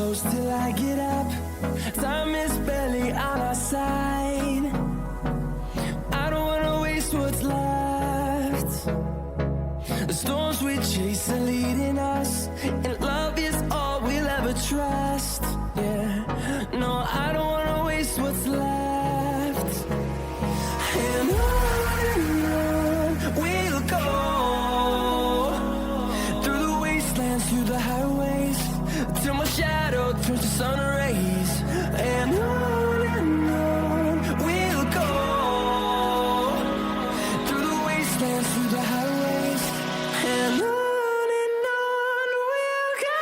close till I get up. Time is barely on our side. I don't wanna waste what's left. The storms we chase are leading us, and love is all we'll ever trust. Yeah, no, I don't wanna waste what's left. And on we'll go, through the wastelands, through the highways, till my shadow turns to sun rays. And on we'll go, through the wastelands, through the highways, and on we'll go.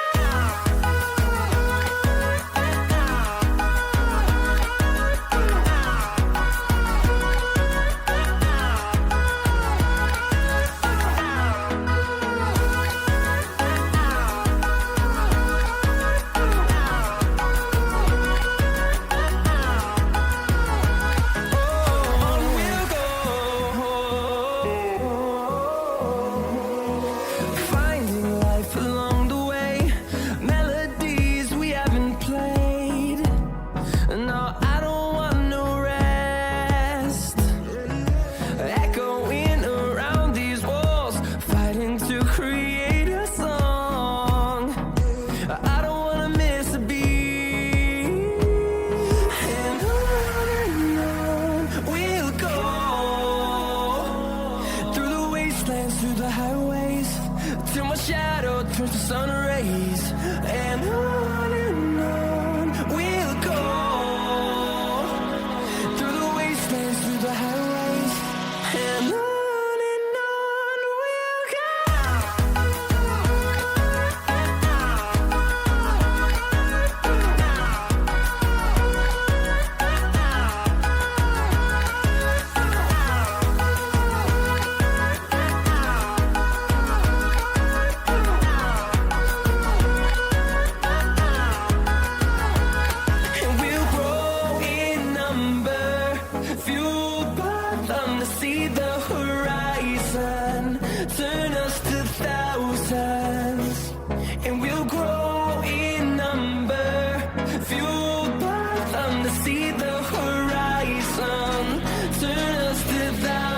Finding life along the way, melodies we haven't played. No, I don't want no rest. Echoing around these walls, fighting to create a song. I don't wanna miss a beat. And on we'll go, through the wastelands, through the highways, till my shadow turns to sun rays. And on we'll go, through the wastelands, through the highways, and on we'll go. And we'll grow in number, fueled by them to see the horizon, turn us to thousands. And we'll grow in number, fueled by them to see the horizon, turn us to thousands.